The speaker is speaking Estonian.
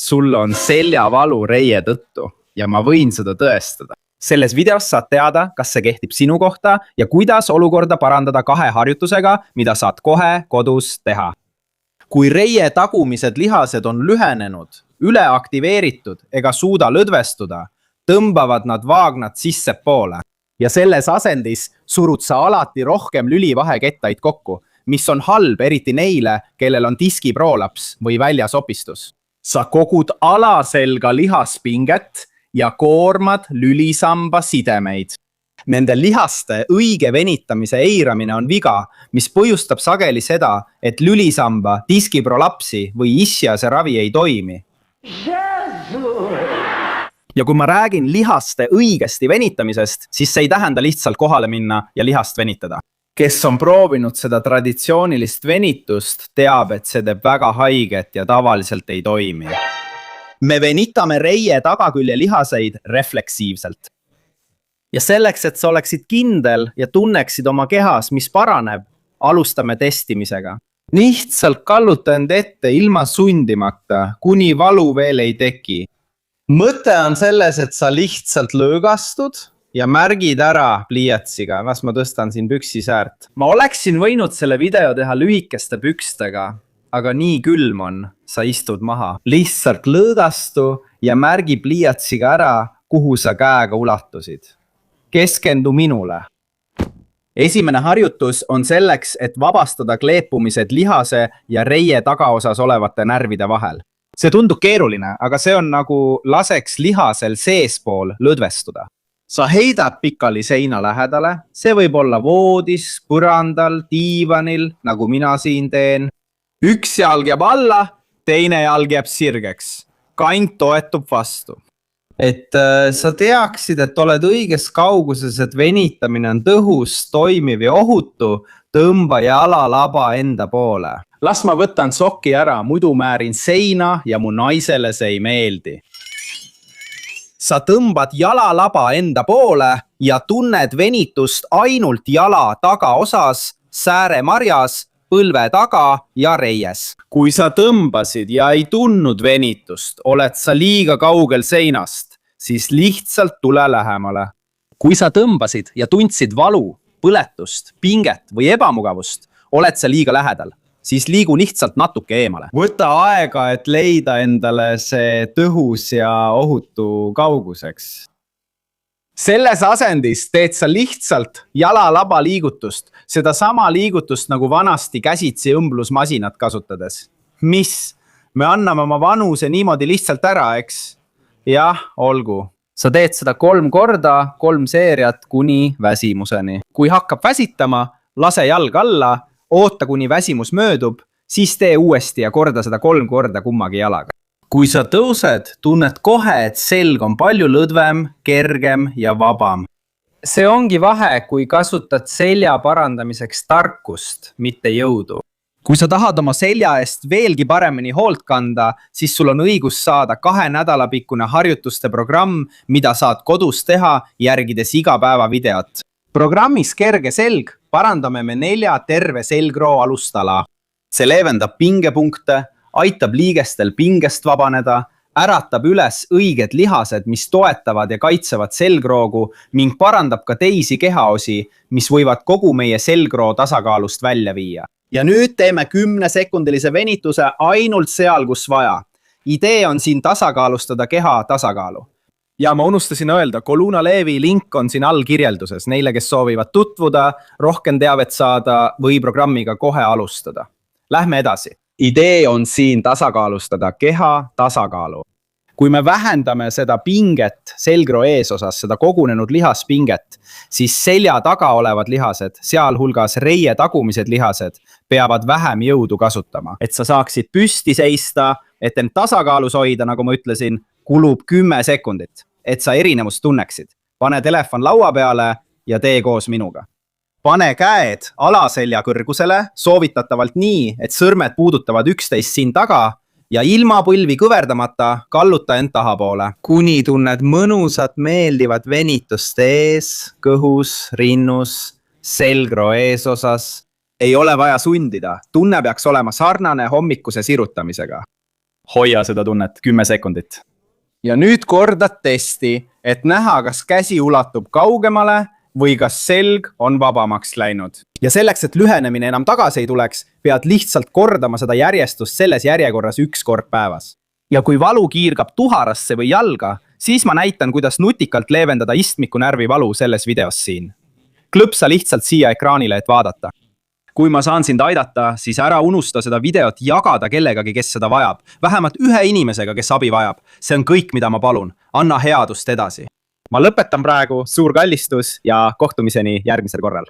sul on seljavalu reie tõttu ja ma võin seda tõestada. Selles videos saad teada, kas see kehtib sinu kohta ja kuidas olukorda parandada 2 harjutusega, mida saad kohe kodus teha. Kui reie tagumised lihased on lühenenud, üleaktiveeritud ega suuda lõdvestuda, tõmbavad nad vaagnad sisse poole. Ja selles asendis surud sa alati rohkem lülivahekettaid kokku, mis on halb eriti neile, kellel on diskiproolaps või väljasopistus. Sa kogud alaselga lihaspinget ja koormad lülisamba sidemeid. Nende lihaste õige venitamise eiramine on viga, mis põhjustab sageli seda, et lülisamba, diskiprolapsi või ischiase ravi ei toimi. Ja kui ma räägin lihaste õigesti venitamisest, siis see ei tähenda lihtsalt kohale minna ja lihast venitada. Kes on proovinud seda traditsioonilist venitust, teab, et see teeb väga haiget ja tavaliselt ei toimi. Me venitame reie tagakülje lihaseid refleksiivselt. Ja selleks, et sa oleksid kindel ja tunneksid oma kehas, mis paraneb, alustame testimisega. Lihtsalt kalluta end ette ilma sundimata, kuni valu veel ei teki. Mõte on selles, et sa lihtsalt lõõgastud ja märgid ära pliiatsiga. Vas ma tõstan siin püksisäärt. Ma oleksin võinud selle video teha lühikeste pükstega, aga nii külm on, sa istud maha. Lihtsalt lõõgastu ja märgi pliiatsiga ära, kuhu sa käega ulatusid. Keskendu minule. Esimene harjutus on selleks, et vabastada kleepumised lihase ja reie tagaosas olevate närvide vahel. See tundub keeruline, aga see on nagu laseks lihasel seespool lõdvestuda. Sa heidad pikali seina lähedale, see võib olla voodis, põrandal, diivanil, nagu mina siin teen. Üks jalg jääb alla, teine jalg jääb sirgeks. Kant toetub vastu. Et sa teaksid, et oled õiges kauguses, et venitamine on tõhus, toimiv ja ohutu, tõmba jalalaba enda poole. Las ma võtan soki ära, muidu määrin seina ja mu naisele see ei meeldi. Sa tõmbad jalalaba enda poole ja tunned venitust ainult jala tagaosas, sääremarjas, põlve taga ja reies. Kui sa tõmbasid ja ei tundnud venitust, oled sa liiga kaugel seinast, siis lihtsalt tule lähemale. Kui sa tõmbasid ja tundsid valu, põletust, pinget või ebamugavust, oled sa liiga lähedal, siis liigu lihtsalt natuke eemale. Võta aega, et leida endale see tõhus ja ohutu kauguseks. Selles asendis teed sa lihtsalt jalalaba liigutust, seda sama liigutust nagu vanasti käsitsi õmblusmasinat kasutades. Mis? Me anname oma vanuse niimoodi lihtsalt ära, eks? Jah, olgu. Sa teed seda 3 korda, 3 seeriat kuni väsimuseni. Kui hakkab väsitama, lase jalg alla, oota kuni väsimus möödub, siis tee uuesti ja korda seda 3 korda kummagi jalaga. Kui sa tõused, tunned kohe, et selg on palju lõdvem, kergem ja vabam. See ongi vahe, kui kasutad selja parandamiseks tarkust, mitte jõudu. Kui sa tahad oma selja eest veelgi paremini hoolt kanda, siis sul on õigus saada 2 nädalapikkune harjutuste programm, mida saad kodus teha, järgides iga päeva videot. Programmis Kerge selg parandame me 4 terve selgroo alustala. See leevendab pingepunkte, aitab liigestel pingest vabaneda, äratab üles õiged lihased, mis toetavad ja kaitsevad selgroogu ning parandab ka teisi kehaosi, mis võivad kogu meie selgroo tasakaalust välja viia. Ja nüüd teeme 10-sekundilise venituse ainult seal, kus vaja. Idee on siin tasakaalustada keha tasakaalu. Ja ma unustasin öelda, Koluna Leevi link on siin all kirjelduses neile, kes soovivad tutvuda, rohkem teavet saada või programmiga kohe alustada. Lähme edasi. Idee on siin tasakaalustada keha tasakaalu. Kui me vähendame seda pinget selgroo eesosas, seda kogunenud lihaspinget, siis selja taga olevad lihased, sealhulgas reie tagumised lihased, peavad vähem jõudu kasutama. Et sa saaksid püsti seista, et end tasakaalus hoida, nagu ma ütlesin, kulub 10 sekundit, et sa erinevust tunneksid. Pane telefon laua peale ja tee koos minuga. Pane käed alaselja kõrgusele, soovitatavalt nii, et sõrmed puudutavad üksteist siin taga, ja ilma põlvi kõverdamata kalluta end tahapoole. Kuni tunned mõnusat meeldivat venitust ees, kõhus, rinnus, selgroo eesosas. Ei ole vaja sundida. Tunne peaks olema sarnane hommikuse sirutamisega. hoia seda tunnet 10 sekundit. Ja nüüd kordad testi, et näha, kas käsi ulatub kaugemale või kas selg on vabamaks läinud. Ja selleks, et lühenemine enam tagasi ei tuleks, pead lihtsalt kordama seda järjestust selles järjekorras 1 kord päevas. Ja kui valu kiirgab tuharasse või jalga, siis ma näitan, kuidas nutikalt leevendada istmikunärvi valu selles videos siin. Klõpsa lihtsalt siia ekraanile, et vaadata. Kui ma saan sind aidata, siis ära unusta seda videot jagada kellegagi, kes seda vajab. Vähemalt ühe inimesega, kes abi vajab. See on kõik, mida ma palun. Anna headust edasi. Ma lõpetan praegu, suur kallistus ja kohtumiseni järgmisel korral.